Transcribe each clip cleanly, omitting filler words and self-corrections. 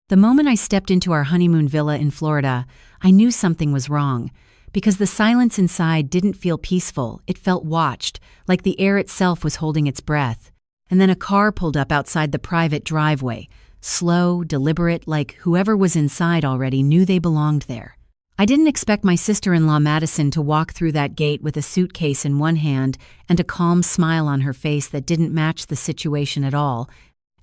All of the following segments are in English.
The moment I stepped into our honeymoon villa in Florida, I knew something was wrong, because the silence inside didn't feel peaceful, it felt watched, like the air itself was holding its breath. And then a car pulled up outside the private driveway, slow, deliberate, like whoever was inside already knew they belonged there. I didn't expect my sister-in-law Madison to walk through that gate with a suitcase in one hand and a calm smile on her face that didn't match the situation at all,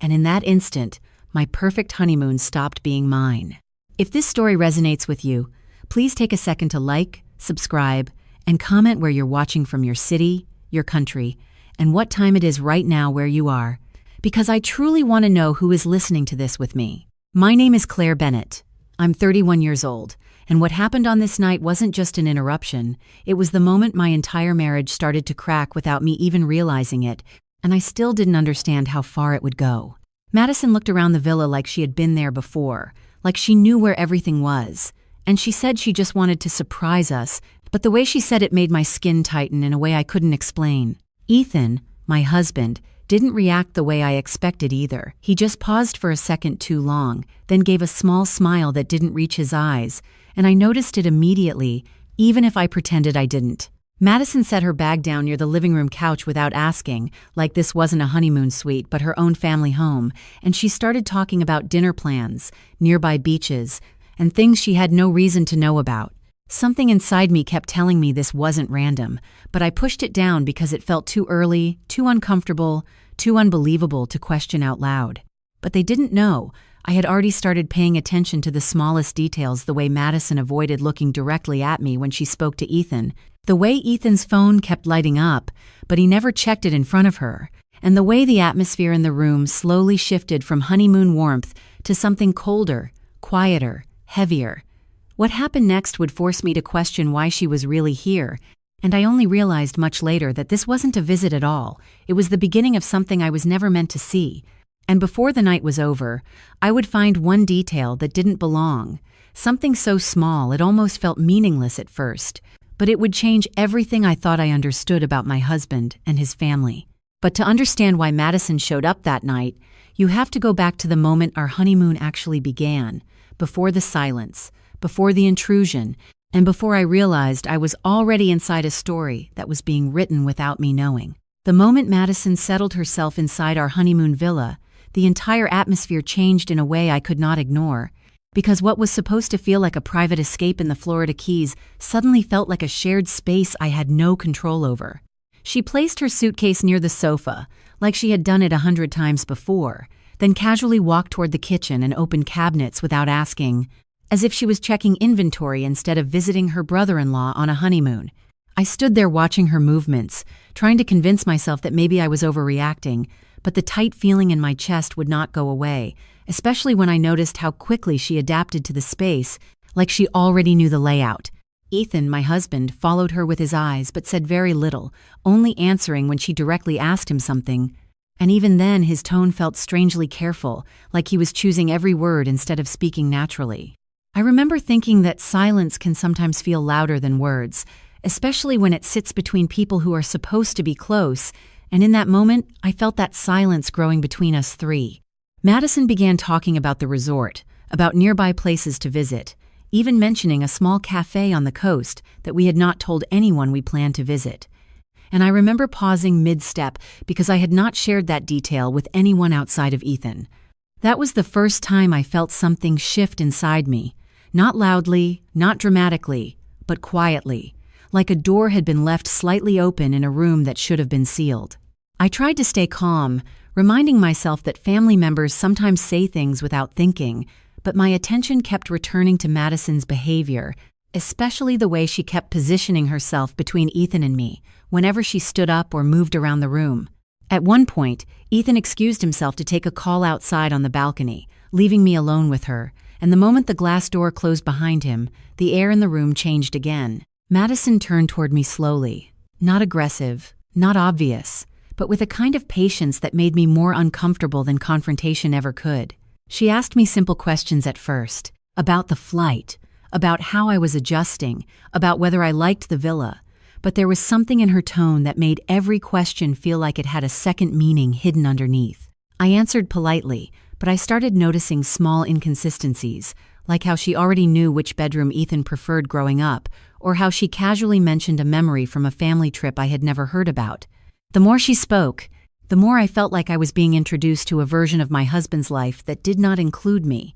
and in that instant, my perfect honeymoon stopped being mine. If this story resonates with you, please take a second to like, subscribe, and comment where you're watching from, your city, your country, and what time it is right now where you are, because I truly want to know who is listening to this with me. My name is Claire Bennett. I'm 31 years old, and what happened on this night wasn't just an interruption, it was the moment my entire marriage started to crack without me even realizing it, and I still didn't understand how far it would go. Madison looked around the villa like she had been there before, like she knew where everything was, and she said she just wanted to surprise us, but the way she said it made my skin tighten in a way I couldn't explain. Ethan, my husband, didn't react the way I expected either. He just paused for a second too long, then gave a small smile that didn't reach his eyes, and I noticed it immediately, even if I pretended I didn't. Madison set her bag down near the living room couch without asking, like this wasn't a honeymoon suite but her own family home, and she started talking about dinner plans, nearby beaches, and things she had no reason to know about. Something inside me kept telling me this wasn't random, but I pushed it down because it felt too early, too uncomfortable, too unbelievable to question out loud. But they didn't know. I had already started paying attention to the smallest details, the way Madison avoided looking directly at me when she spoke to Ethan, the way Ethan's phone kept lighting up, but he never checked it in front of her, and the way the atmosphere in the room slowly shifted from honeymoon warmth to something colder, quieter, heavier. What happened next would force me to question why she was really here, and I only realized much later that this wasn't a visit at all. It was the beginning of something I was never meant to see. And before the night was over, I would find one detail that didn't belong, something so small it almost felt meaningless at first, but it would change everything I thought I understood about my husband and his family. But to understand why Madison showed up that night, you have to go back to the moment our honeymoon actually began, before the silence, before the intrusion, and before I realized I was already inside a story that was being written without me knowing. The moment Madison settled herself inside our honeymoon villa, the entire atmosphere changed in a way I could not ignore, because what was supposed to feel like a private escape in the Florida Keys suddenly felt like a shared space I had no control over. She placed her suitcase near the sofa, like she had done it 100 times before, then casually walked toward the kitchen and opened cabinets without asking, as if she was checking inventory instead of visiting her brother-in-law on a honeymoon. I stood there watching her movements, trying to convince myself that maybe I was overreacting, but the tight feeling in my chest would not go away, especially when I noticed how quickly she adapted to the space, like she already knew the layout. Ethan, my husband, followed her with his eyes but said very little, only answering when she directly asked him something. And even then his tone felt strangely careful, like he was choosing every word instead of speaking naturally. I remember thinking that silence can sometimes feel louder than words, especially when it sits between people who are supposed to be close, and in that moment, I felt that silence growing between us three. Madison began talking about the resort, about nearby places to visit, even mentioning a small cafe on the coast that we had not told anyone we planned to visit. And I remember pausing mid-step because I had not shared that detail with anyone outside of Ethan. That was the first time I felt something shift inside me, not loudly, not dramatically, but quietly, like a door had been left slightly open in a room that should have been sealed. I tried to stay calm, reminding myself that family members sometimes say things without thinking, but my attention kept returning to Madison's behavior, especially the way she kept positioning herself between Ethan and me, whenever she stood up or moved around the room. At one point, Ethan excused himself to take a call outside on the balcony, leaving me alone with her, and the moment the glass door closed behind him, the air in the room changed again. Madison turned toward me slowly, not aggressive, not obvious, but with a kind of patience that made me more uncomfortable than confrontation ever could. She asked me simple questions at first, about the flight, about how I was adjusting, about whether I liked the villa, but there was something in her tone that made every question feel like it had a second meaning hidden underneath. I answered politely, but I started noticing small inconsistencies, like how she already knew which bedroom Ethan preferred growing up, or how she casually mentioned a memory from a family trip I had never heard about. The more she spoke, the more I felt like I was being introduced to a version of my husband's life that did not include me,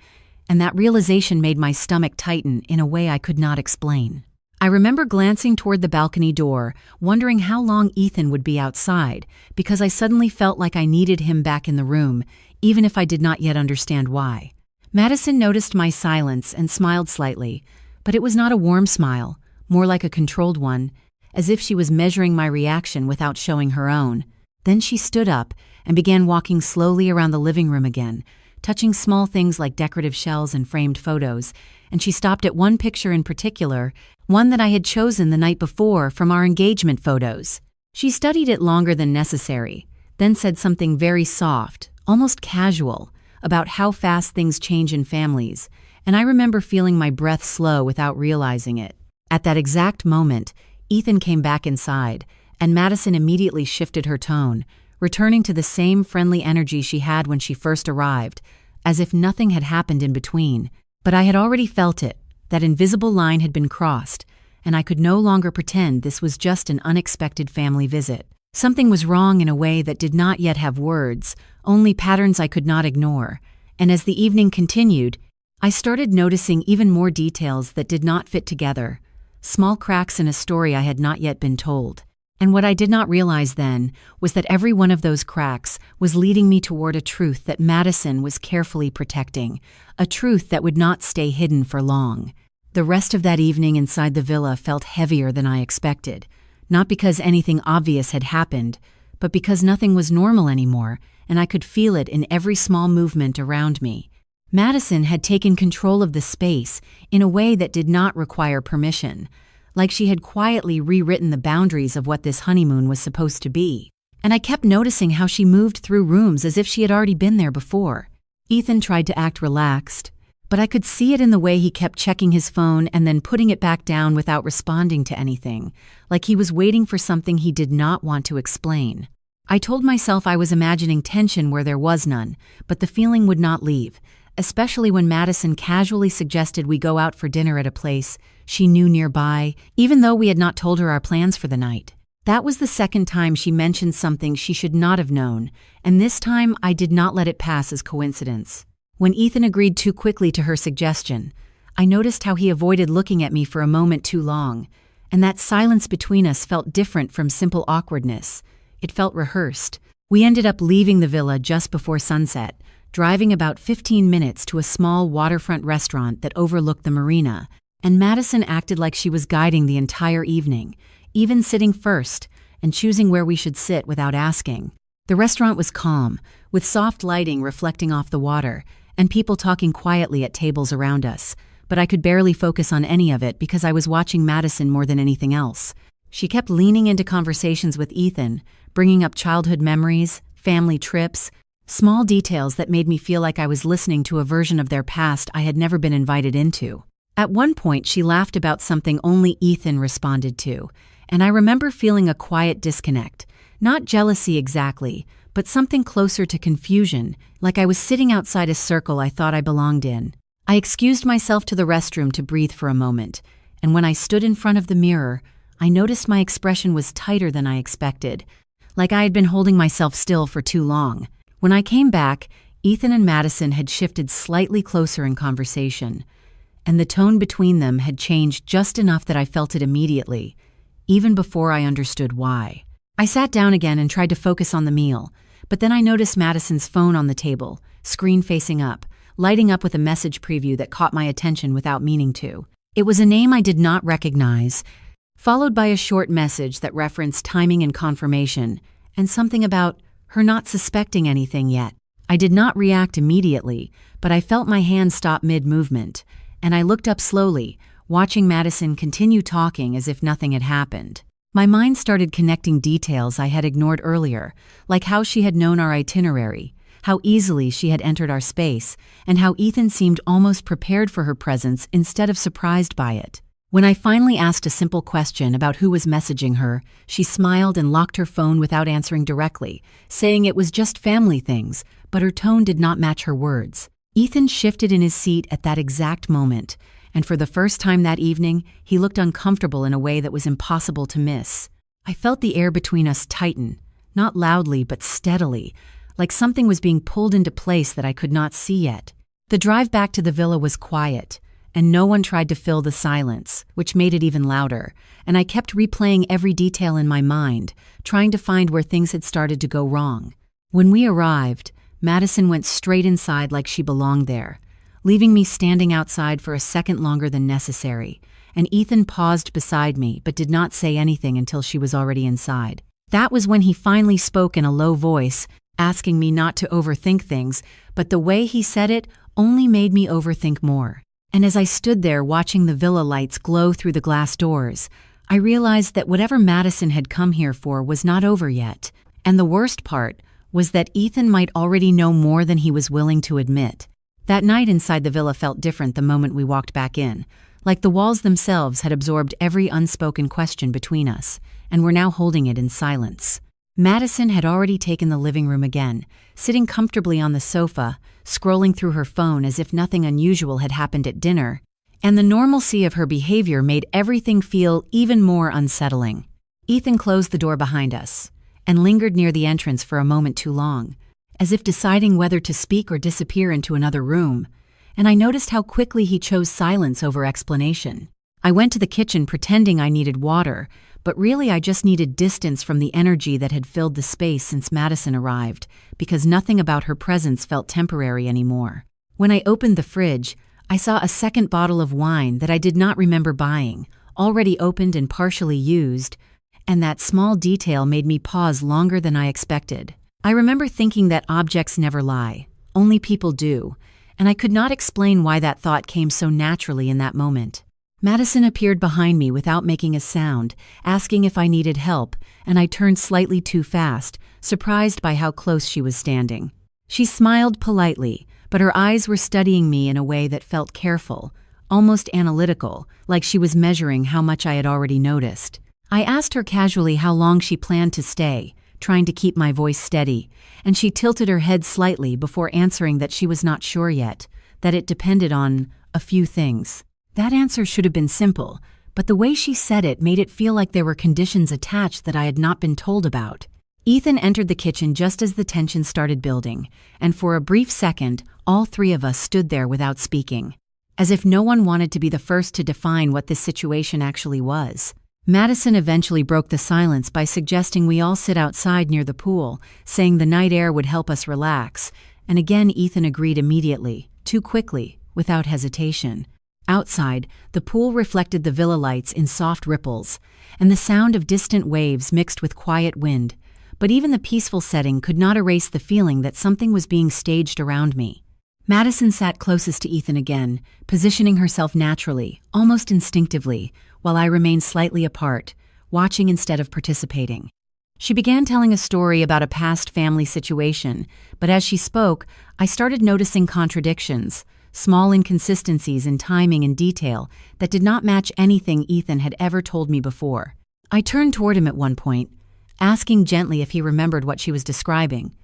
and that realization made my stomach tighten in a way I could not explain. I remember glancing toward the balcony door, wondering how long Ethan would be outside, because I suddenly felt like I needed him back in the room, even if I did not yet understand why. Madison noticed my silence and smiled slightly, but it was not a warm smile, more like a controlled one, as if she was measuring my reaction without showing her own. Then she stood up and began walking slowly around the living room again, touching small things like decorative shells and framed photos, and she stopped at one picture in particular, one that I had chosen the night before from our engagement photos. She studied it longer than necessary, then said something very soft, almost casual, about how fast things change in families, and I remember feeling my breath slow without realizing it. At that exact moment, Ethan came back inside, and Madison immediately shifted her tone, returning to the same friendly energy she had when she first arrived, as if nothing had happened in between. But I had already felt it, that invisible line had been crossed, and I could no longer pretend this was just an unexpected family visit. Something was wrong in a way that did not yet have words, only patterns I could not ignore, and as the evening continued, I started noticing even more details that did not fit together, small cracks in a story I had not yet been told. And what I did not realize then was that every one of those cracks was leading me toward a truth that Madison was carefully protecting, a truth that would not stay hidden for long. The rest of that evening inside the villa felt heavier than I expected, not because anything obvious had happened, but because nothing was normal anymore, and I could feel it in every small movement around me. Madison had taken control of the space in a way that did not require permission, like she had quietly rewritten the boundaries of what this honeymoon was supposed to be. And I kept noticing how she moved through rooms as if she had already been there before. Ethan tried to act relaxed, but I could see it in the way he kept checking his phone and then putting it back down without responding to anything, like he was waiting for something he did not want to explain. I told myself I was imagining tension where there was none, but the feeling would not leave, especially when Madison casually suggested we go out for dinner at a place she knew nearby, even though we had not told her our plans for the night. That was the second time she mentioned something she should not have known, and this time I did not let it pass as coincidence. When Ethan agreed too quickly to her suggestion, I noticed how he avoided looking at me for a moment too long, and that silence between us felt different from simple awkwardness. It felt rehearsed. We ended up leaving the villa just before sunset, driving about 15 minutes to a small waterfront restaurant that overlooked the marina, and Madison acted like she was guiding the entire evening, even sitting first and choosing where we should sit without asking. The restaurant was calm, with soft lighting reflecting off the water, and people talking quietly at tables around us, but I could barely focus on any of it because I was watching Madison more than anything else. She kept leaning into conversations with Ethan, bringing up childhood memories, family trips, small details that made me feel like I was listening to a version of their past I had never been invited into. At one point, she laughed about something only Ethan responded to, and I remember feeling a quiet disconnect, not jealousy exactly, but something closer to confusion, like I was sitting outside a circle I thought I belonged in. I excused myself to the restroom to breathe for a moment, and when I stood in front of the mirror, I noticed my expression was tighter than I expected, like I had been holding myself still for too long. When I came back, Ethan and Madison had shifted slightly closer in conversation, and the tone between them had changed just enough that I felt it immediately, even before I understood why. I sat down again and tried to focus on the meal, but then I noticed Madison's phone on the table, screen facing up, lighting up with a message preview that caught my attention without meaning to. It was a name I did not recognize, followed by a short message that referenced timing and confirmation, and something about her not suspecting anything yet. I did not react immediately, but I felt my hand stop mid-movement, and I looked up slowly, watching Madison continue talking as if nothing had happened. My mind started connecting details I had ignored earlier, like how she had known our itinerary, how easily she had entered our space, and how Ethan seemed almost prepared for her presence instead of surprised by it. When I finally asked a simple question about who was messaging her, she smiled and locked her phone without answering directly, saying it was just family things, but her tone did not match her words. Ethan shifted in his seat at that exact moment, and for the first time that evening, he looked uncomfortable in a way that was impossible to miss. I felt the air between us tighten, not loudly but steadily, like something was being pulled into place that I could not see yet. The drive back to the villa was quiet, and no one tried to fill the silence, which made it even louder, and I kept replaying every detail in my mind, trying to find where things had started to go wrong. When we arrived, Madison went straight inside like she belonged there, leaving me standing outside for a second longer than necessary, and Ethan paused beside me but did not say anything until she was already inside. That was when he finally spoke in a low voice, asking me not to overthink things, but the way he said it only made me overthink more. And as I stood there watching the villa lights glow through the glass doors, I realized that whatever Madison had come here for was not over yet. And the worst part was that Ethan might already know more than he was willing to admit. That night inside the villa felt different the moment we walked back in, like the walls themselves had absorbed every unspoken question between us, and were now holding it in silence. Madison had already taken the living room again, sitting comfortably on the sofa, scrolling through her phone as if nothing unusual had happened at dinner, and the normalcy of her behavior made everything feel even more unsettling. Ethan closed the door behind us, and lingered near the entrance for a moment too long, as if deciding whether to speak or disappear into another room, and I noticed how quickly he chose silence over explanation. I went to the kitchen pretending I needed water, but really I just needed distance from the energy that had filled the space since Madison arrived, because nothing about her presence felt temporary anymore. When I opened the fridge, I saw a second bottle of wine that I did not remember buying, already opened and partially used, and that small detail made me pause longer than I expected. I remember thinking that objects never lie, only people do, and I could not explain why that thought came so naturally in that moment. Madison appeared behind me without making a sound, asking if I needed help, and I turned slightly too fast, surprised by how close she was standing. She smiled politely, but her eyes were studying me in a way that felt careful, almost analytical, like she was measuring how much I had already noticed. I asked her casually how long she planned to stay, trying to keep my voice steady, and she tilted her head slightly before answering that she was not sure yet, that it depended on a few things. That answer should have been simple, but the way she said it made it feel like there were conditions attached that I had not been told about. Ethan entered the kitchen just as the tension started building, and for a brief second, all three of us stood there without speaking, as if no one wanted to be the first to define what this situation actually was. Madison eventually broke the silence by suggesting we all sit outside near the pool, saying the night air would help us relax, and again Ethan agreed immediately, too quickly, without hesitation. Outside, the pool reflected the villa lights in soft ripples, and the sound of distant waves mixed with quiet wind, but even the peaceful setting could not erase the feeling that something was being staged around me. Madison sat closest to Ethan again, positioning herself naturally, almost instinctively, while I remained slightly apart, watching instead of participating. She began telling a story about a past family situation, but as she spoke, I started noticing contradictions, small inconsistencies in timing and detail that did not match anything Ethan had ever told me before. I turned toward him at one point, asking gently if he remembered what she was describing,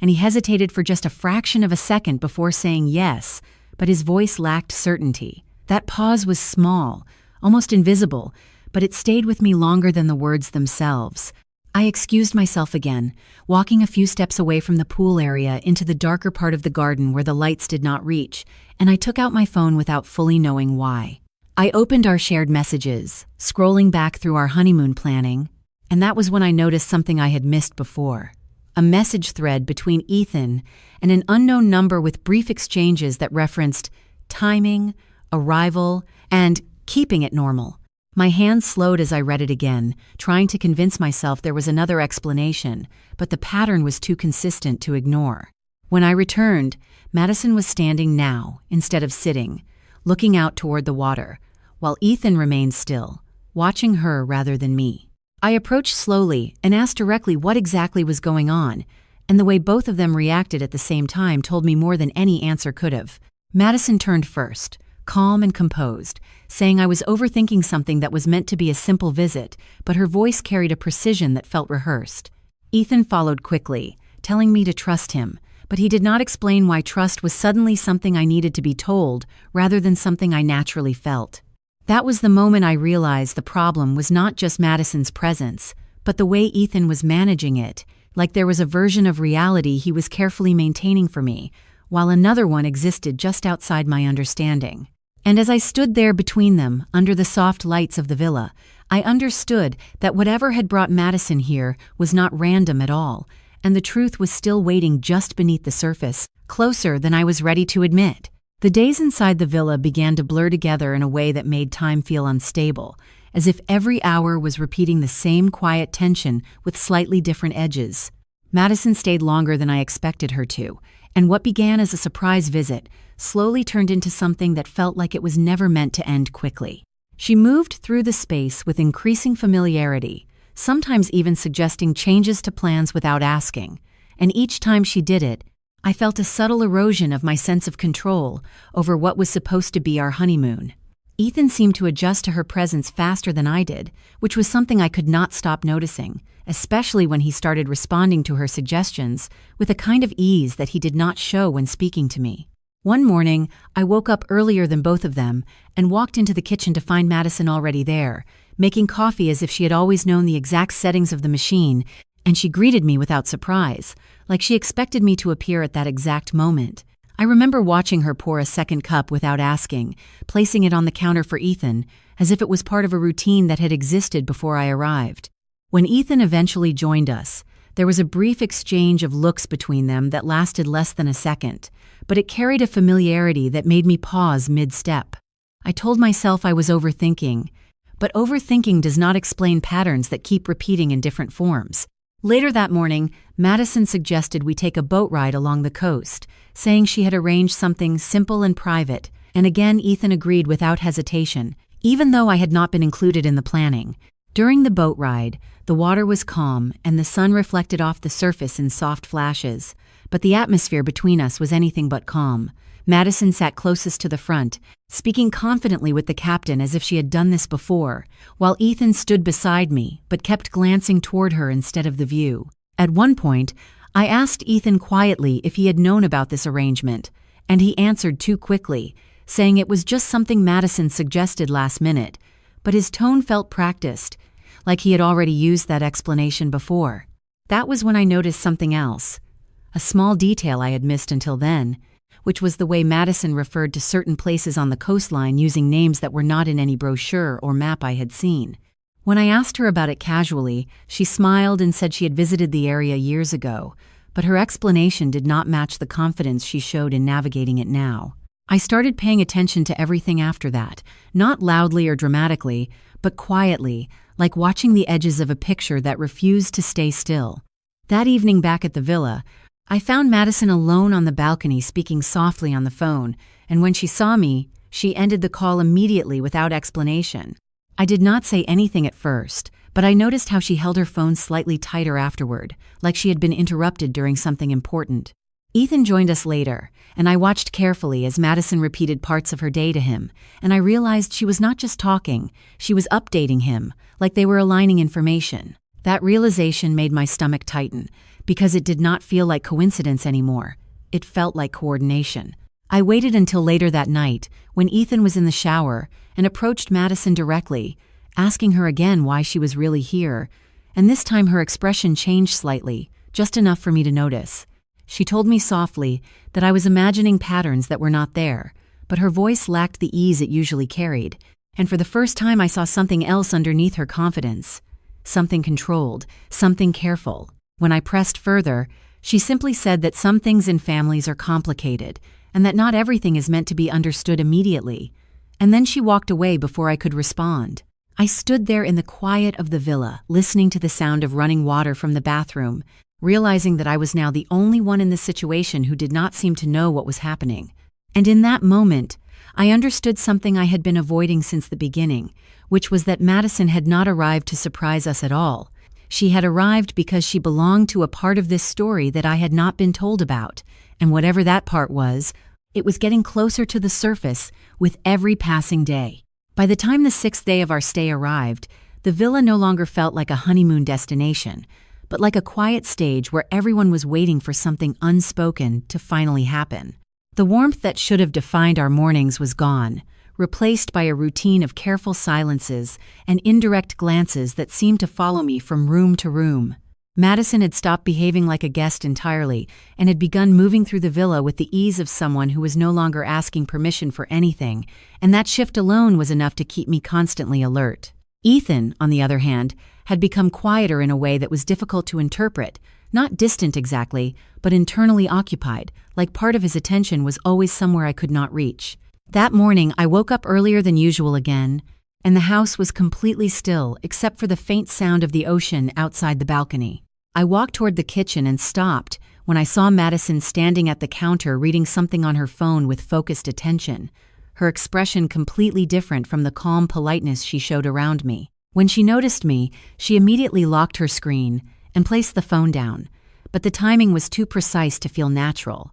and he hesitated for just a fraction of a second before saying yes, but his voice lacked certainty. That pause was small, almost invisible, but it stayed with me longer than the words themselves. I excused myself again, walking a few steps away from the pool area into the darker part of the garden where the lights did not reach, and I took out my phone without fully knowing why. I opened our shared messages, scrolling back through our honeymoon planning, and that was when I noticed something I had missed before. A message thread between Ethan and an unknown number with brief exchanges that referenced timing, arrival, and keeping it normal. My hands slowed as I read it again, trying to convince myself there was another explanation, but the pattern was too consistent to ignore. When I returned, Madison was standing now, instead of sitting, looking out toward the water, while Ethan remained still, watching her rather than me. I approached slowly and asked directly what exactly was going on, and the way both of them reacted at the same time told me more than any answer could have. Madison turned first, calm and composed, saying I was overthinking something that was meant to be a simple visit, but her voice carried a precision that felt rehearsed. Ethan followed quickly, telling me to trust him, but he did not explain why trust was suddenly something I needed to be told rather than something I naturally felt. That was the moment I realized the problem was not just Madison's presence, but the way Ethan was managing it, like there was a version of reality he was carefully maintaining for me, while another one existed just outside my understanding. And as I stood there between them, under the soft lights of the villa, I understood that whatever had brought Madison here was not random at all, and the truth was still waiting just beneath the surface, closer than I was ready to admit. The days inside the villa began to blur together in a way that made time feel unstable, as if every hour was repeating the same quiet tension with slightly different edges. Madison stayed longer than I expected her to, and what began as a surprise visit slowly turned into something that felt like it was never meant to end quickly. She moved through the space with increasing familiarity, sometimes even suggesting changes to plans without asking, and each time she did it, I felt a subtle erosion of my sense of control over what was supposed to be our honeymoon. Ethan seemed to adjust to her presence faster than I did, which was something I could not stop noticing, especially when he started responding to her suggestions with a kind of ease that he did not show when speaking to me. One morning, I woke up earlier than both of them and walked into the kitchen to find Madison already there, making coffee as if she had always known the exact settings of the machine, and she greeted me without surprise, like she expected me to appear at that exact moment. I remember watching her pour a second cup without asking, placing it on the counter for Ethan, as if it was part of a routine that had existed before I arrived. When Ethan eventually joined us, there was a brief exchange of looks between them that lasted less than a second, but it carried a familiarity that made me pause mid-step. I told myself I was overthinking, but overthinking does not explain patterns that keep repeating in different forms. Later that morning, Madison suggested we take a boat ride along the coast, saying she had arranged something simple and private, and again Ethan agreed without hesitation, even though I had not been included in the planning. During the boat ride, the water was calm and the sun reflected off the surface in soft flashes, but the atmosphere between us was anything but calm. Madison sat closest to the front, speaking confidently with the captain as if she had done this before, while Ethan stood beside me but kept glancing toward her instead of the view. At one point, I asked Ethan quietly if he had known about this arrangement, and he answered too quickly, saying it was just something Madison suggested last minute, but his tone felt practiced, like he had already used that explanation before. That was when I noticed something else, a small detail I had missed until then, which was the way Madison referred to certain places on the coastline using names that were not in any brochure or map I had seen. When I asked her about it casually, she smiled and said she had visited the area years ago, but her explanation did not match the confidence she showed in navigating it now. I started paying attention to everything after that, not loudly or dramatically, but quietly, like watching the edges of a picture that refused to stay still. That evening back at the villa, I found Madison alone on the balcony speaking softly on the phone, and when she saw me, she ended the call immediately without explanation. I did not say anything at first, but I noticed how she held her phone slightly tighter afterward, like she had been interrupted during something important. Ethan joined us later, and I watched carefully as Madison repeated parts of her day to him, and I realized she was not just talking, she was updating him, like they were aligning information. That realization made my stomach tighten, because it did not feel like coincidence anymore. It felt like coordination. I waited until later that night, when Ethan was in the shower, and approached Madison directly, asking her again why she was really here, and this time her expression changed slightly, just enough for me to notice. She told me softly that I was imagining patterns that were not there, but her voice lacked the ease it usually carried, and for the first time I saw something else underneath her confidence. Something controlled, something careful. When I pressed further, she simply said that some things in families are complicated, and that not everything is meant to be understood immediately. And then she walked away before I could respond. I stood there in the quiet of the villa, listening to the sound of running water from the bathroom, realizing that I was now the only one in the situation who did not seem to know what was happening. And in that moment, I understood something I had been avoiding since the beginning, which was that Madison had not arrived to surprise us at all. She had arrived because she belonged to a part of this story that I had not been told about, and whatever that part was, it was getting closer to the surface with every passing day. By the time the 6th day of our stay arrived, the villa no longer felt like a honeymoon destination, but like a quiet stage where everyone was waiting for something unspoken to finally happen. The warmth that should have defined our mornings was gone, replaced by a routine of careful silences and indirect glances that seemed to follow me from room to room. Madison had stopped behaving like a guest entirely and had begun moving through the villa with the ease of someone who was no longer asking permission for anything, and that shift alone was enough to keep me constantly alert. Ethan, on the other hand, had become quieter in a way that was difficult to interpret, not distant exactly, but internally occupied, like part of his attention was always somewhere I could not reach. That morning, I woke up earlier than usual again, and the house was completely still except for the faint sound of the ocean outside the balcony. I walked toward the kitchen and stopped when I saw Madison standing at the counter reading something on her phone with focused attention, her expression completely different from the calm politeness she showed around me. When she noticed me, she immediately locked her screen and placed the phone down, but the timing was too precise to feel natural.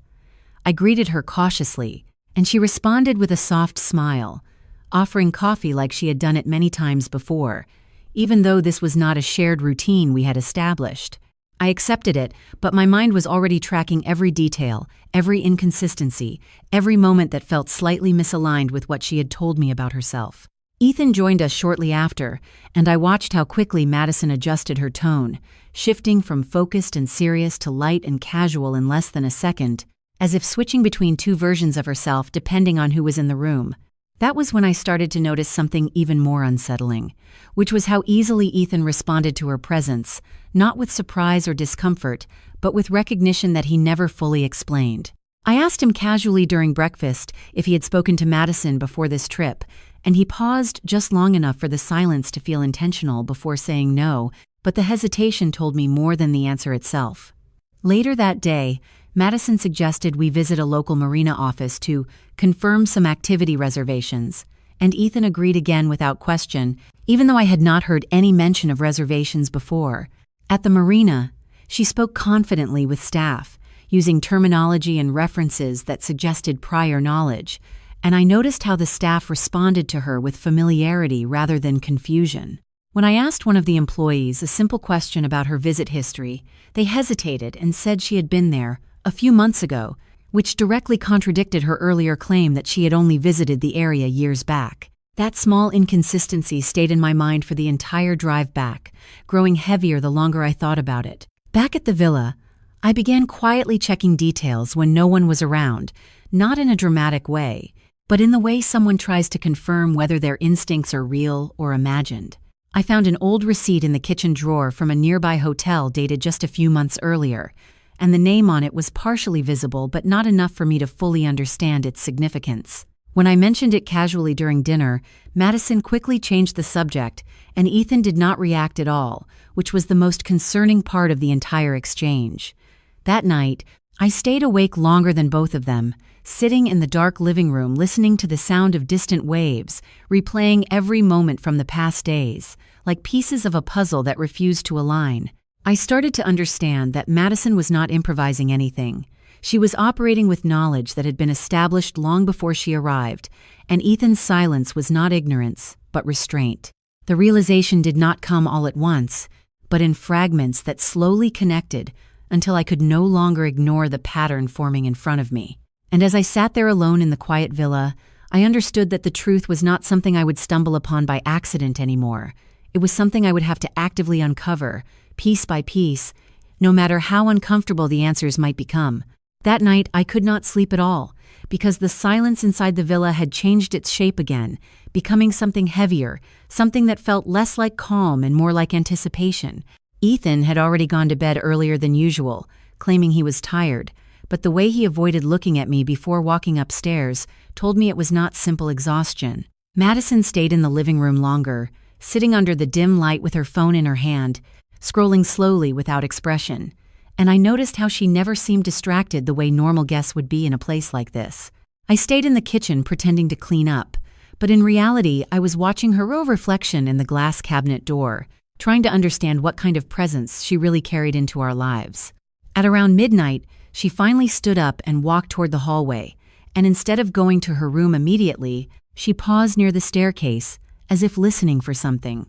I greeted her cautiously, and she responded with a soft smile, offering coffee like she had done it many times before, even though this was not a shared routine we had established. I accepted it, but my mind was already tracking every detail, every inconsistency, every moment that felt slightly misaligned with what she had told me about herself. Ethan joined us shortly after, and I watched how quickly Madison adjusted her tone, shifting from focused and serious to light and casual in less than a second, as if switching between two versions of herself depending on who was in the room. That was when I started to notice something even more unsettling, which was how easily Ethan responded to her presence, not with surprise or discomfort, but with recognition that he never fully explained. I asked him casually during breakfast if he had spoken to Madison before this trip, and he paused just long enough for the silence to feel intentional before saying no, but the hesitation told me more than the answer itself. Later that day, Madison suggested we visit a local marina office to confirm some activity reservations, and Ethan agreed again without question, even though I had not heard any mention of reservations before. At the marina, she spoke confidently with staff, using terminology and references that suggested prior knowledge, and I noticed how the staff responded to her with familiarity rather than confusion. When I asked one of the employees a simple question about her visit history, they hesitated and said she had been there a few months ago, which directly contradicted her earlier claim that she had only visited the area years back. That small inconsistency stayed in my mind for the entire drive back, growing heavier the longer I thought about it. Back at the villa, I began quietly checking details when no one was around, not in a dramatic way, but in the way someone tries to confirm whether their instincts are real or imagined. I found an old receipt in the kitchen drawer from a nearby hotel dated just a few months earlier, and the name on it was partially visible but not enough for me to fully understand its significance. When I mentioned it casually during dinner, Madison quickly changed the subject, and Ethan did not react at all, which was the most concerning part of the entire exchange. That night, I stayed awake longer than both of them, sitting in the dark living room listening to the sound of distant waves, replaying every moment from the past days, like pieces of a puzzle that refused to align. I started to understand that Madison was not improvising anything. She was operating with knowledge that had been established long before she arrived, and Ethan's silence was not ignorance, but restraint. The realization did not come all at once, but in fragments that slowly connected until I could no longer ignore the pattern forming in front of me. And as I sat there alone in the quiet villa, I understood that the truth was not something I would stumble upon by accident anymore. It was something I would have to actively uncover, piece by piece, no matter how uncomfortable the answers might become. That night, I could not sleep at all, because the silence inside the villa had changed its shape again, becoming something heavier, something that felt less like calm and more like anticipation. Ethan had already gone to bed earlier than usual, claiming he was tired, but the way he avoided looking at me before walking upstairs told me it was not simple exhaustion. Madison stayed in the living room longer, sitting under the dim light with her phone in her hand, scrolling slowly without expression, and I noticed how she never seemed distracted the way normal guests would be in a place like this. I stayed in the kitchen pretending to clean up, but in reality I was watching her own reflection in the glass cabinet door, trying to understand what kind of presence she really carried into our lives. At around midnight, she finally stood up and walked toward the hallway, and instead of going to her room immediately, she paused near the staircase, as if listening for something.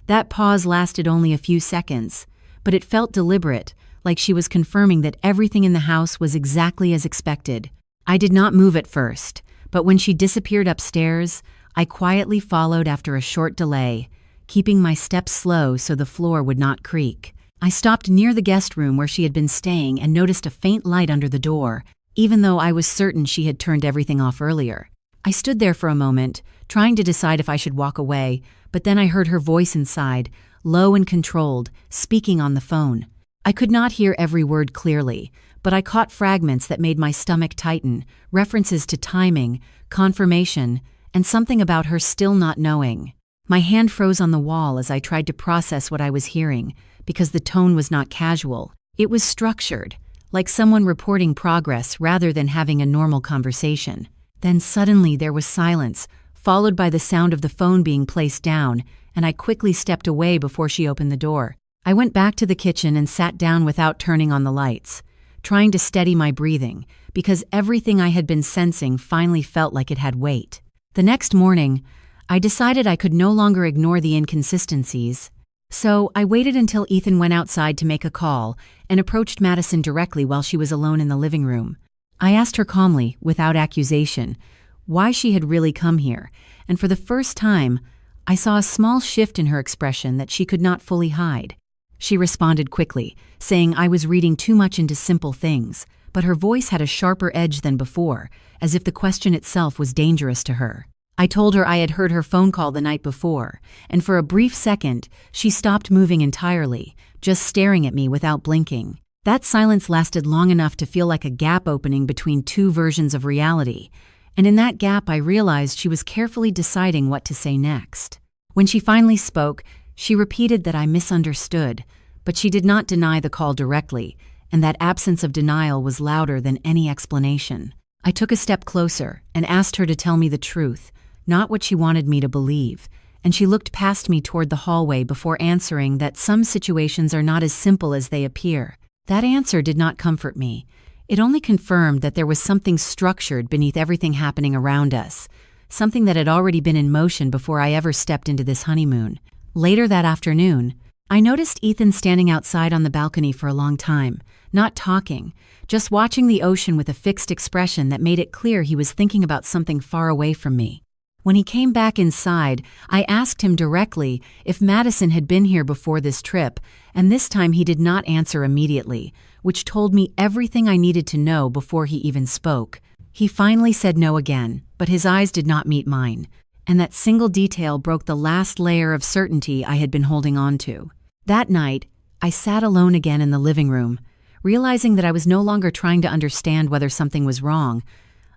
That pause lasted only a few seconds, but it felt deliberate, like she was confirming that everything in the house was exactly as expected. I did not move at first, but when she disappeared upstairs, I quietly followed after a short delay, keeping my steps slow so the floor would not creak. I stopped near the guest room where she had been staying and noticed a faint light under the door, even though I was certain she had turned everything off earlier. I stood there for a moment, trying to decide if I should walk away, but then I heard her voice inside, low and controlled, speaking on the phone. I could not hear every word clearly, but I caught fragments that made my stomach tighten, references to timing, confirmation, and something about her still not knowing. My hand froze on the wall as I tried to process what I was hearing, because the tone was not casual. It was structured, like someone reporting progress rather than having a normal conversation. Then suddenly there was silence, followed by the sound of the phone being placed down, and I quickly stepped away before she opened the door. I went back to the kitchen and sat down without turning on the lights, trying to steady my breathing, because everything I had been sensing finally felt like it had weight. The next morning, I decided I could no longer ignore the inconsistencies. So I waited until Ethan went outside to make a call and approached Madison directly while she was alone in the living room. I asked her calmly, without accusation, why she had really come here, and for the first time, I saw a small shift in her expression that she could not fully hide. She responded quickly, saying I was reading too much into simple things, but her voice had a sharper edge than before, as if the question itself was dangerous to her. I told her I had heard her phone call the night before, and for a brief second, she stopped moving entirely, just staring at me without blinking. That silence lasted long enough to feel like a gap opening between two versions of reality, and in that gap I realized she was carefully deciding what to say next. When she finally spoke, she repeated that I misunderstood, but she did not deny the call directly, and that absence of denial was louder than any explanation. I took a step closer and asked her to tell me the truth, not what she wanted me to believe, and she looked past me toward the hallway before answering that some situations are not as simple as they appear. That answer did not comfort me. It only confirmed that there was something structured beneath everything happening around us, something that had already been in motion before I ever stepped into this honeymoon. Later that afternoon, I noticed Ethan standing outside on the balcony for a long time, not talking, just watching the ocean with a fixed expression that made it clear he was thinking about something far away from me. When he came back inside, I asked him directly if Madison had been here before this trip, and this time he did not answer immediately, which told me everything I needed to know before he even spoke. He finally said no again, but his eyes did not meet mine, and that single detail broke the last layer of certainty I had been holding on to. That night, I sat alone again in the living room, realizing that I was no longer trying to understand whether something was wrong.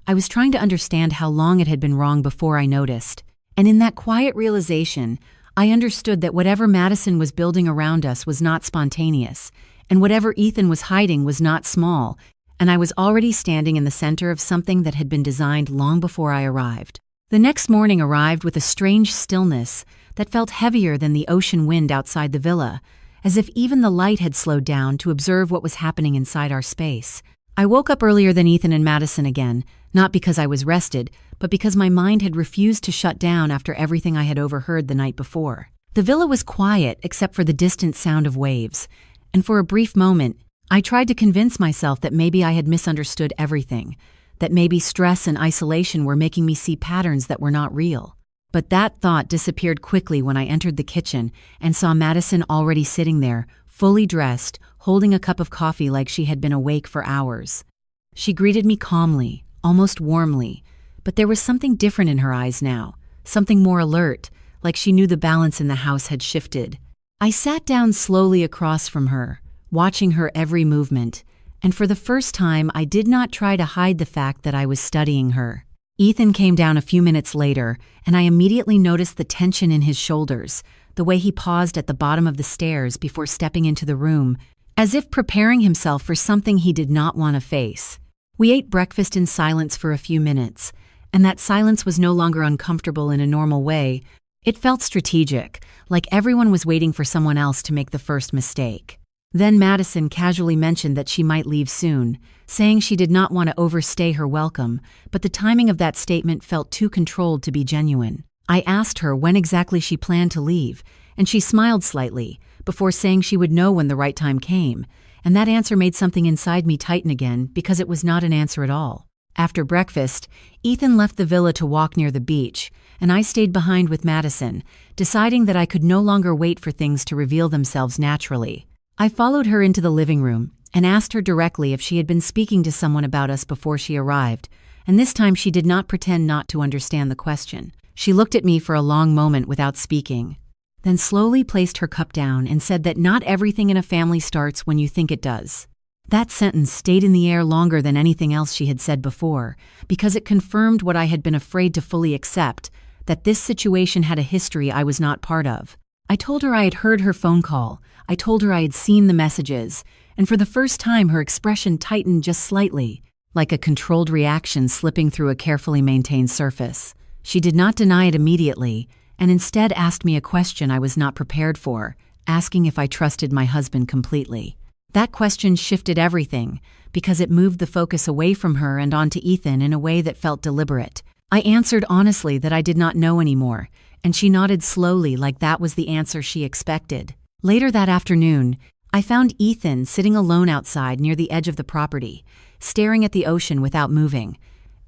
I was trying to understand how long it had been wrong before I noticed. And in that quiet realization, I understood that whatever Madison was building around us was not spontaneous, and whatever Ethan was hiding was not small, and I was already standing in the center of something that had been designed long before I arrived. The next morning arrived with a strange stillness that felt heavier than the ocean wind outside the villa, as if even the light had slowed down to observe what was happening inside our space. I woke up earlier than Ethan and Madison again, not because I was rested, but because my mind had refused to shut down after everything I had overheard the night before. The villa was quiet except for the distant sound of waves, and for a brief moment, I tried to convince myself that maybe I had misunderstood everything, that maybe stress and isolation were making me see patterns that were not real. But that thought disappeared quickly when I entered the kitchen and saw Madison already sitting there, fully dressed, holding a cup of coffee like she had been awake for hours. She greeted me calmly, almost warmly, but there was something different in her eyes now, something more alert, like she knew the balance in the house had shifted. I sat down slowly across from her, watching her every movement, and for the first time I did not try to hide the fact that I was studying her. Ethan came down a few minutes later, and I immediately noticed the tension in his shoulders, the way he paused at the bottom of the stairs before stepping into the room, as if preparing himself for something he did not want to face. We ate breakfast in silence for a few minutes, and that silence was no longer uncomfortable in a normal way. It felt strategic, like everyone was waiting for someone else to make the first mistake. Then Madison casually mentioned that she might leave soon, saying she did not want to overstay her welcome, but the timing of that statement felt too controlled to be genuine. I asked her when exactly she planned to leave, and she smiled slightly, before saying she would know when the right time came, and that answer made something inside me tighten again because it was not an answer at all. After breakfast, Ethan left the villa to walk near the beach, and I stayed behind with Madison, deciding that I could no longer wait for things to reveal themselves naturally. I followed her into the living room and asked her directly if she had been speaking to someone about us before she arrived, and this time she did not pretend not to understand the question. She looked at me for a long moment without speaking, then slowly placed her cup down and said that not everything in a family starts when you think it does. That sentence stayed in the air longer than anything else she had said before, because it confirmed what I had been afraid to fully accept, that this situation had a history I was not part of. I told her I had heard her phone call, I told her I had seen the messages, and for the first time her expression tightened just slightly, like a controlled reaction slipping through a carefully maintained surface. She did not deny it immediately, and instead asked me a question I was not prepared for, asking if I trusted my husband completely. That question shifted everything, because it moved the focus away from her and onto Ethan in a way that felt deliberate. I answered honestly that I did not know anymore, and she nodded slowly like that was the answer she expected. Later that afternoon, I found Ethan sitting alone outside near the edge of the property, staring at the ocean without moving,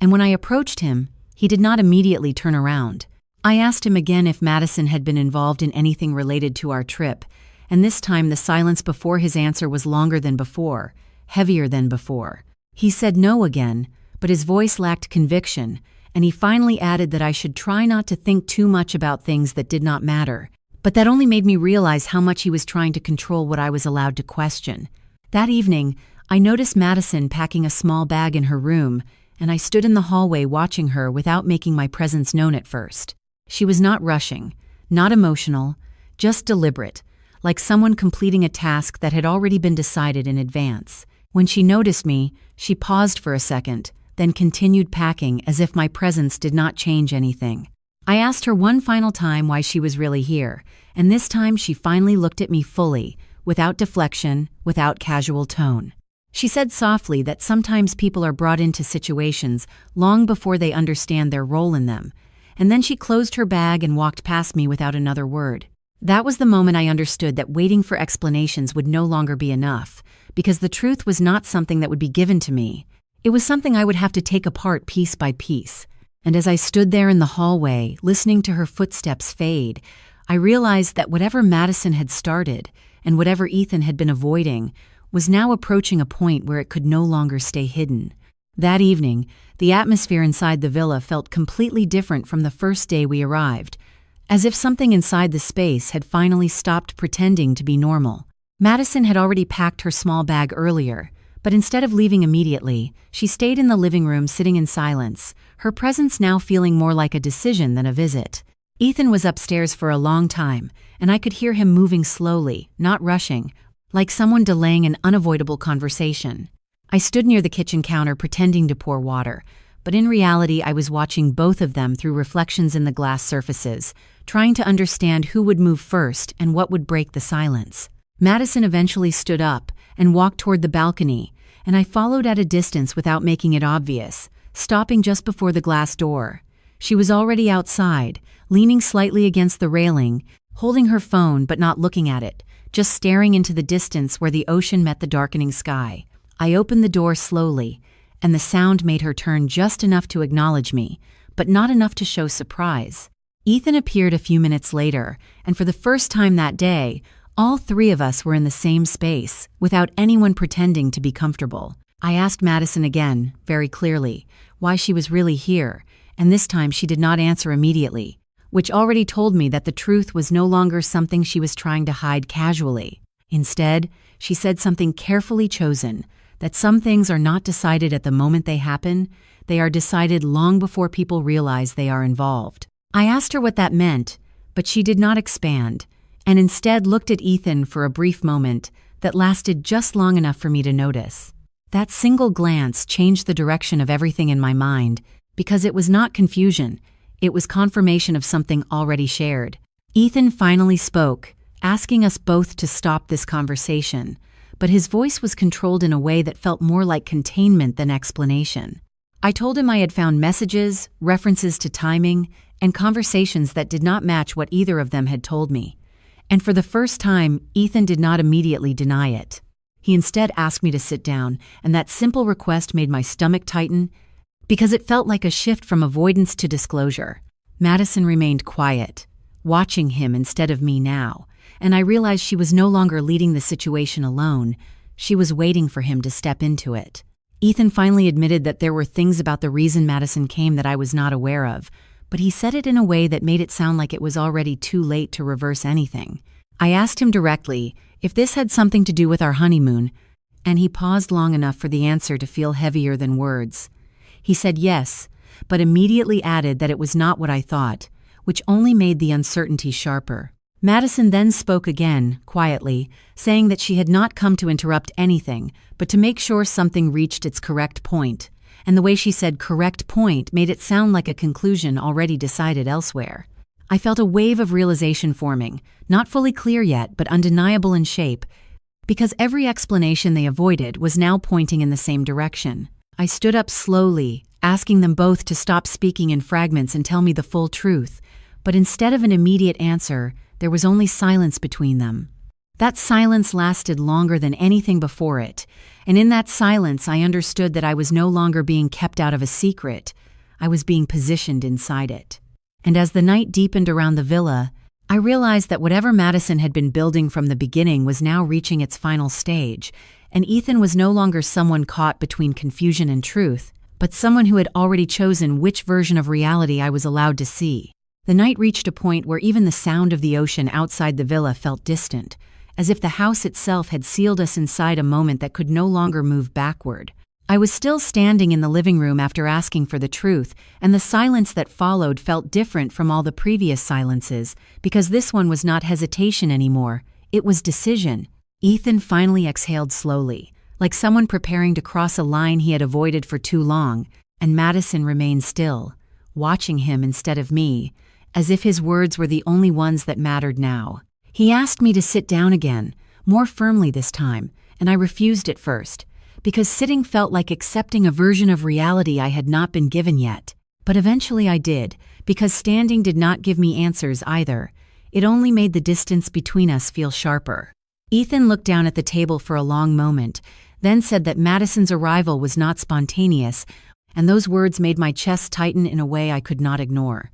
and when I approached him, he did not immediately turn around. I asked him again if Madison had been involved in anything related to our trip, and this time the silence before his answer was longer than before, heavier than before. He said no again, but his voice lacked conviction, and he finally added that I should try not to think too much about things that did not matter, but that only made me realize how much he was trying to control what I was allowed to question. That evening, I noticed Madison packing a small bag in her room, and I stood in the hallway watching her without making my presence known at first. She was not rushing, not emotional, just deliberate, like someone completing a task that had already been decided in advance. When she noticed me, she paused for a second, then continued packing as if my presence did not change anything. I asked her one final time why she was really here, and this time she finally looked at me fully, without deflection, without casual tone. She said softly that sometimes people are brought into situations long before they understand their role in them, and then she closed her bag and walked past me without another word. That was the moment I understood that waiting for explanations would no longer be enough, because the truth was not something that would be given to me. It was something I would have to take apart piece by piece. And as I stood there in the hallway, listening to her footsteps fade, I realized that whatever Madison had started, and whatever Ethan had been avoiding, was now approaching a point where it could no longer stay hidden. That evening, the atmosphere inside the villa felt completely different from the first day we arrived, as if something inside the space had finally stopped pretending to be normal. Madison had already packed her small bag earlier, but instead of leaving immediately, she stayed in the living room sitting in silence, her presence now feeling more like a decision than a visit. Ethan was upstairs for a long time, and I could hear him moving slowly, not rushing, like someone delaying an unavoidable conversation. I stood near the kitchen counter pretending to pour water, but in reality I was watching both of them through reflections in the glass surfaces, trying to understand who would move first and what would break the silence. Madison eventually stood up and walked toward the balcony, and I followed at a distance without making it obvious, stopping just before the glass door. She was already outside, leaning slightly against the railing, holding her phone but not looking at it, just staring into the distance where the ocean met the darkening sky. I opened the door slowly, and the sound made her turn just enough to acknowledge me, but not enough to show surprise. Ethan appeared a few minutes later, and for the first time that day, all three of us were in the same space, without anyone pretending to be comfortable. I asked Madison again, very clearly, why she was really here, and this time she did not answer immediately, which already told me that the truth was no longer something she was trying to hide casually. Instead, she said something carefully chosen, that some things are not decided at the moment they happen, they are decided long before people realize they are involved. I asked her what that meant, but she did not expand, and instead looked at Ethan for a brief moment that lasted just long enough for me to notice. That single glance changed the direction of everything in my mind, because it was not confusion, it was confirmation of something already shared. Ethan finally spoke, asking us both to stop this conversation, but his voice was controlled in a way that felt more like containment than explanation. I told him I had found messages, references to timing, and conversations that did not match what either of them had told me. And for the first time, Ethan did not immediately deny it. He instead asked me to sit down, and that simple request made my stomach tighten because it felt like a shift from avoidance to disclosure. Madison remained quiet, watching him instead of me now, and I realized she was no longer leading the situation alone. She was waiting for him to step into it. Ethan finally admitted that there were things about the reason Madison came that I was not aware of, but he said it in a way that made it sound like it was already too late to reverse anything. I asked him directly if this had something to do with our honeymoon, and he paused long enough for the answer to feel heavier than words. He said yes, but immediately added that it was not what I thought, which only made the uncertainty sharper. Madison then spoke again, quietly, saying that she had not come to interrupt anything, but to make sure something reached its correct point. And the way she said correct point made it sound like a conclusion already decided elsewhere. I felt a wave of realization forming, not fully clear yet, but undeniable in shape, because every explanation they avoided was now pointing in the same direction. I stood up slowly, asking them both to stop speaking in fragments and tell me the full truth, but instead of an immediate answer, there was only silence between them. That silence lasted longer than anything before it, and in that silence I understood that I was no longer being kept out of a secret, I was being positioned inside it. And as the night deepened around the villa, I realized that whatever Madison had been building from the beginning was now reaching its final stage, and Ethan was no longer someone caught between confusion and truth, but someone who had already chosen which version of reality I was allowed to see. The night reached a point where even the sound of the ocean outside the villa felt distant, as if the house itself had sealed us inside a moment that could no longer move backward. I was still standing in the living room after asking for the truth, and the silence that followed felt different from all the previous silences, because this one was not hesitation anymore, it was decision. Ethan finally exhaled slowly, like someone preparing to cross a line he had avoided for too long, and Madison remained still, watching him instead of me, as if his words were the only ones that mattered now. He asked me to sit down again, more firmly this time, and I refused at first, because sitting felt like accepting a version of reality I had not been given yet. But eventually I did, because standing did not give me answers either. It only made the distance between us feel sharper. Ethan looked down at the table for a long moment, then said that Madison's arrival was not spontaneous, and those words made my chest tighten in a way I could not ignore.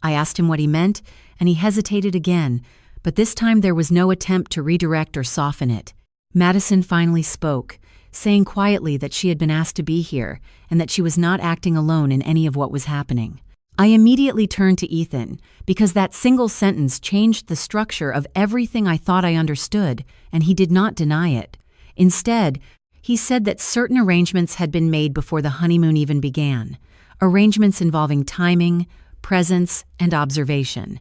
I asked him what he meant, and he hesitated again, but this time there was no attempt to redirect or soften it. Madison finally spoke, saying quietly that she had been asked to be here, and that she was not acting alone in any of what was happening. I immediately turned to Ethan, because that single sentence changed the structure of everything I thought I understood, and he did not deny it. Instead, he said that certain arrangements had been made before the honeymoon even began, arrangements involving timing, presence, and observation.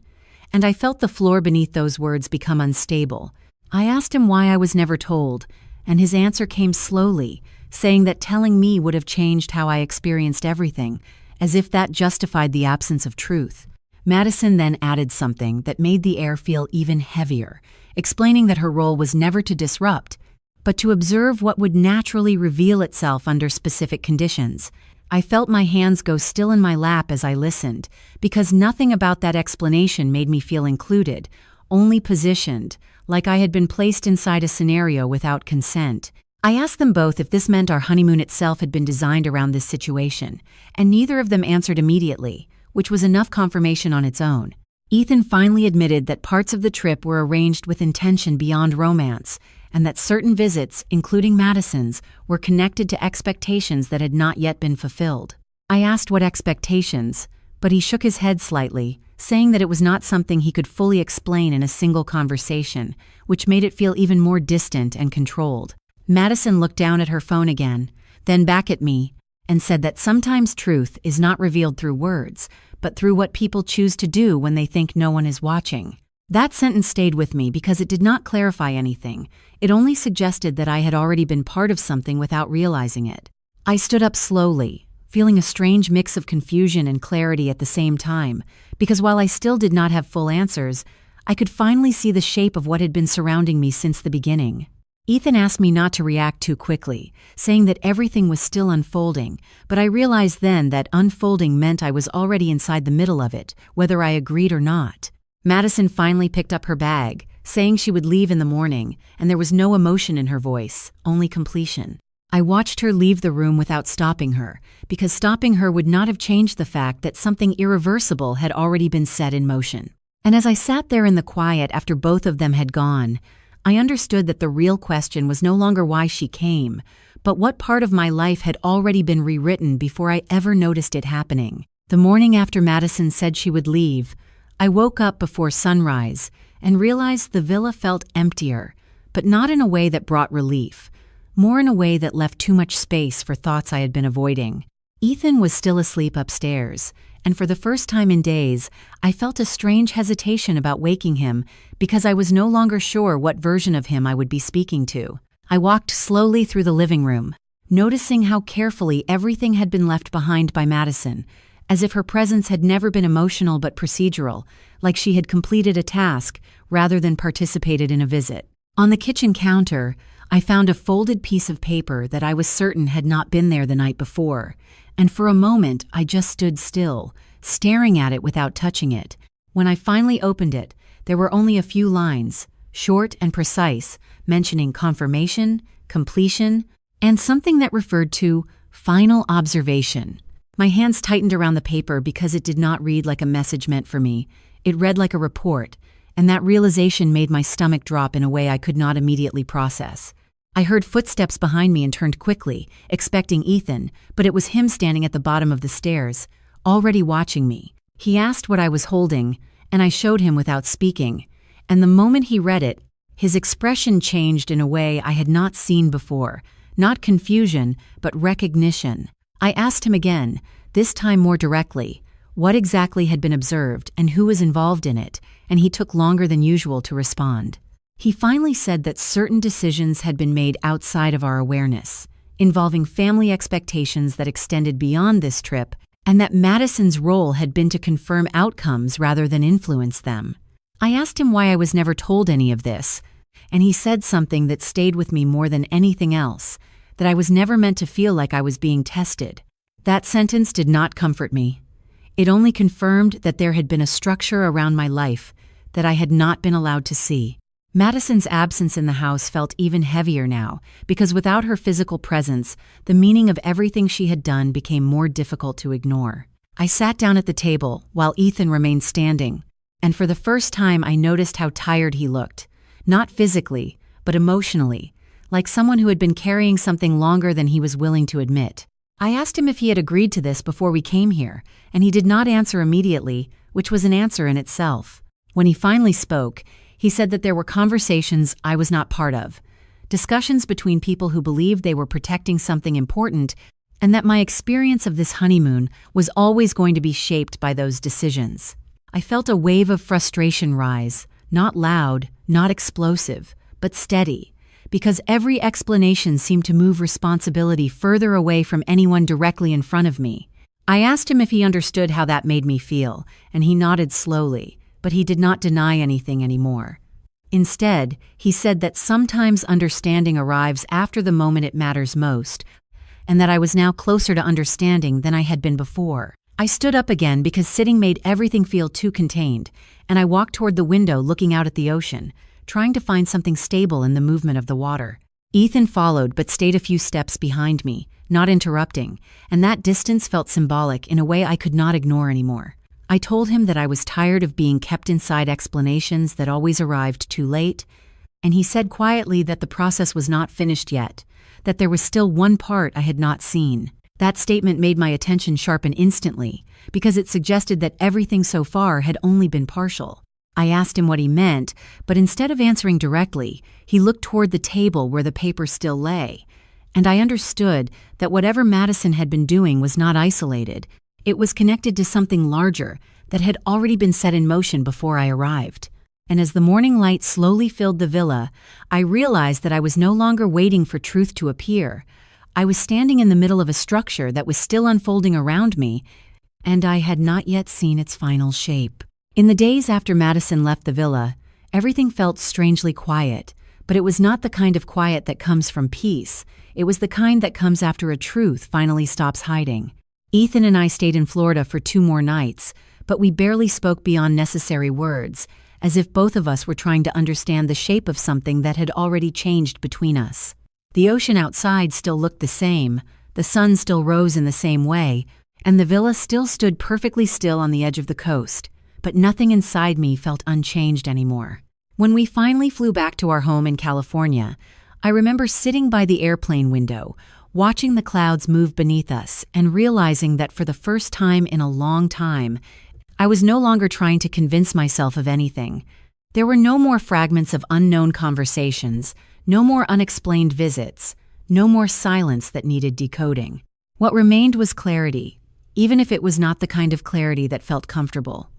And I felt the floor beneath those words become unstable. I asked him why I was never told, and his answer came slowly, saying that telling me would have changed how I experienced everything, as if that justified the absence of truth. Madison then added something that made the air feel even heavier, explaining that her role was never to disrupt, but to observe what would naturally reveal itself under specific conditions. I felt my hands go still in my lap as I listened, because nothing about that explanation made me feel included, only positioned, like I had been placed inside a scenario without consent. I asked them both if this meant our honeymoon itself had been designed around this situation, and neither of them answered immediately, which was enough confirmation on its own. Ethan finally admitted that parts of the trip were arranged with intention beyond romance, and that certain visits, including Madison's, were connected to expectations that had not yet been fulfilled. I asked what expectations, but he shook his head slightly, saying that it was not something he could fully explain in a single conversation, which made it feel even more distant and controlled. Madison looked down at her phone again, then back at me, and said that sometimes truth is not revealed through words, but through what people choose to do when they think no one is watching. That sentence stayed with me because it did not clarify anything. It only suggested that I had already been part of something without realizing it. I stood up slowly, feeling a strange mix of confusion and clarity at the same time, because while I still did not have full answers, I could finally see the shape of what had been surrounding me since the beginning. Ethan asked me not to react too quickly, saying that everything was still unfolding, but I realized then that unfolding meant I was already inside the middle of it, whether I agreed or not. Madison finally picked up her bag, saying she would leave in the morning, and there was no emotion in her voice, only completion. I watched her leave the room without stopping her, because stopping her would not have changed the fact that something irreversible had already been set in motion. And as I sat there in the quiet after both of them had gone, I understood that the real question was no longer why she came, but what part of my life had already been rewritten before I ever noticed it happening. The morning after Madison said she would leave, I woke up before sunrise and realized the villa felt emptier, but not in a way that brought relief, more in a way that left too much space for thoughts I had been avoiding. Ethan was still asleep upstairs, and for the first time in days, I felt a strange hesitation about waking him because I was no longer sure what version of him I would be speaking to. I walked slowly through the living room, noticing how carefully everything had been left behind by Madison, as if her presence had never been emotional but procedural, like she had completed a task rather than participated in a visit. On the kitchen counter, I found a folded piece of paper that I was certain had not been there the night before, and for a moment I just stood still, staring at it without touching it. When I finally opened it, there were only a few lines, short and precise, mentioning confirmation, completion, and something that referred to final observation. My hands tightened around the paper because it did not read like a message meant for me. It read like a report, and that realization made my stomach drop in a way I could not immediately process. I heard footsteps behind me and turned quickly, expecting Ethan, but it was him standing at the bottom of the stairs, already watching me. He asked what I was holding, and I showed him without speaking, and the moment he read it, his expression changed in a way I had not seen before, not confusion, but recognition. I asked him again, this time more directly, what exactly had been observed and who was involved in it, and he took longer than usual to respond. He finally said that certain decisions had been made outside of our awareness, involving family expectations that extended beyond this trip, and that Madison's role had been to confirm outcomes rather than influence them. I asked him why I was never told any of this, and he said something that stayed with me more than anything else, that I was never meant to feel like I was being tested. That sentence did not comfort me. It only confirmed that there had been a structure around my life that I had not been allowed to see. Madison's absence in the house felt even heavier now, because without her physical presence, the meaning of everything she had done became more difficult to ignore. I sat down at the table while Ethan remained standing, and for the first time I noticed how tired he looked, not physically, but emotionally, like someone who had been carrying something longer than he was willing to admit. I asked him if he had agreed to this before we came here, and he did not answer immediately, which was an answer in itself. When he finally spoke, he said that there were conversations I was not part of, discussions between people who believed they were protecting something important, and that my experience of this honeymoon was always going to be shaped by those decisions. I felt a wave of frustration rise, not loud, not explosive, but steady, because every explanation seemed to move responsibility further away from anyone directly in front of me. I asked him if he understood how that made me feel, and he nodded slowly, but he did not deny anything anymore. Instead, he said that sometimes understanding arrives after the moment it matters most, and that I was now closer to understanding than I had been before. I stood up again because sitting made everything feel too contained, and I walked toward the window looking out at the ocean, trying to find something stable in the movement of the water. Ethan followed but stayed a few steps behind me, not interrupting, and that distance felt symbolic in a way I could not ignore anymore. I told him that I was tired of being kept inside explanations that always arrived too late, and he said quietly that the process was not finished yet, that there was still one part I had not seen. That statement made my attention sharpen instantly, because it suggested that everything so far had only been partial. I asked him what he meant, but instead of answering directly, he looked toward the table where the paper still lay, and I understood that whatever Madison had been doing was not isolated. It was connected to something larger that had already been set in motion before I arrived. And as the morning light slowly filled the villa, I realized that I was no longer waiting for truth to appear. I was standing in the middle of a structure that was still unfolding around me, and I had not yet seen its final shape. In the days after Madison left the villa, everything felt strangely quiet, but it was not the kind of quiet that comes from peace. It was the kind that comes after a truth finally stops hiding. Ethan and I stayed in Florida for 2 more nights, but we barely spoke beyond necessary words, as if both of us were trying to understand the shape of something that had already changed between us. The ocean outside still looked the same, the sun still rose in the same way, and the villa still stood perfectly still on the edge of the coast, but nothing inside me felt unchanged anymore. When we finally flew back to our home in California, I remember sitting by the airplane window, watching the clouds move beneath us and realizing that for the first time in a long time, I was no longer trying to convince myself of anything. There were no more fragments of unknown conversations, no more unexplained visits, no more silence that needed decoding. What remained was clarity, even if it was not the kind of clarity that felt comfortable.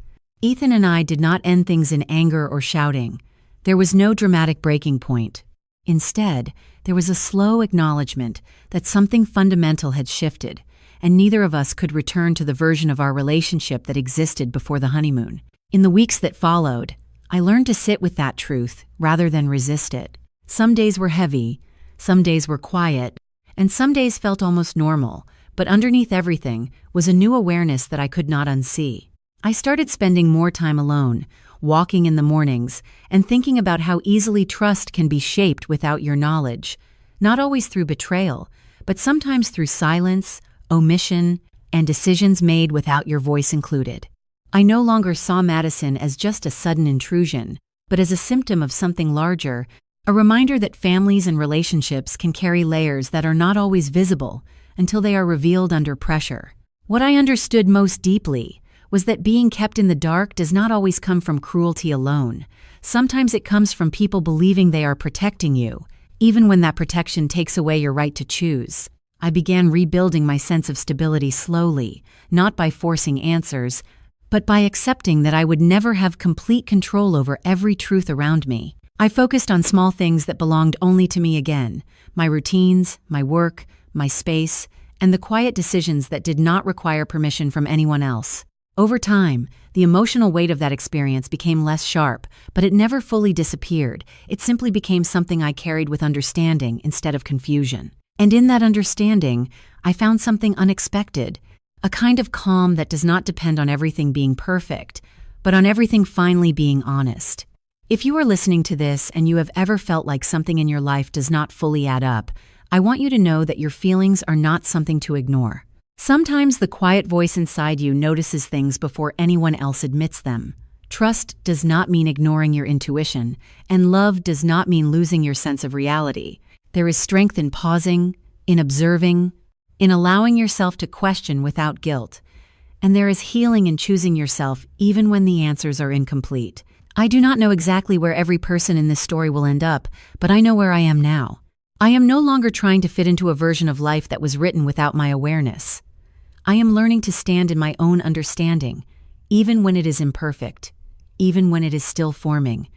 Ethan and I did not end things in anger or shouting. There was no dramatic breaking point. Instead, there was a slow acknowledgement that something fundamental had shifted, and neither of us could return to the version of our relationship that existed before the honeymoon. In the weeks that followed, I learned to sit with that truth rather than resist it. Some days were heavy, some days were quiet, and some days felt almost normal, but underneath everything was a new awareness that I could not unsee. I started spending more time alone, walking in the mornings, and thinking about how easily trust can be shaped without your knowledge, not always through betrayal, but sometimes through silence, omission, and decisions made without your voice included. I no longer saw Madison as just a sudden intrusion, but as a symptom of something larger, a reminder that families and relationships can carry layers that are not always visible until they are revealed under pressure. What I understood most deeply was that being kept in the dark does not always come from cruelty alone. Sometimes it comes from people believing they are protecting you, even when that protection takes away your right to choose. I began rebuilding my sense of stability slowly, not by forcing answers, but by accepting that I would never have complete control over every truth around me. I focused on small things that belonged only to me again, my routines, my work, my space, and the quiet decisions that did not require permission from anyone else. Over time, the emotional weight of that experience became less sharp, but it never fully disappeared. It simply became something I carried with understanding instead of confusion. And in that understanding, I found something unexpected, a kind of calm that does not depend on everything being perfect, but on everything finally being honest. If you are listening to this and you have ever felt like something in your life does not fully add up, I want you to know that your feelings are not something to ignore. Sometimes the quiet voice inside you notices things before anyone else admits them. Trust does not mean ignoring your intuition, and love does not mean losing your sense of reality. There is strength in pausing, in observing, in allowing yourself to question without guilt. And there is healing in choosing yourself even when the answers are incomplete. I do not know exactly where every person in this story will end up, but I know where I am now. I am no longer trying to fit into a version of life that was written without my awareness. I am learning to stand in my own understanding, even when it is imperfect, even when it is still forming.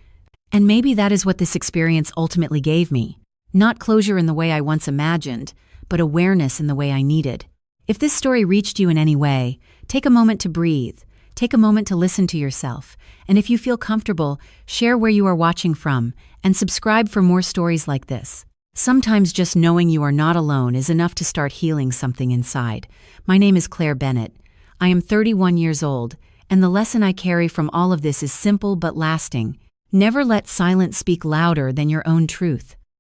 And maybe that is what this experience ultimately gave me. Not closure in the way I once imagined, but awareness in the way I needed. If this story reached you in any way, take a moment to breathe. Take a moment to listen to yourself. And if you feel comfortable, share where you are watching from and subscribe for more stories like this. Sometimes just knowing you are not alone is enough to start healing something inside. My name is Claire Bennett. I am 31 years old, and the lesson I carry from all of this is simple but lasting. Never let silence speak louder than your own truth.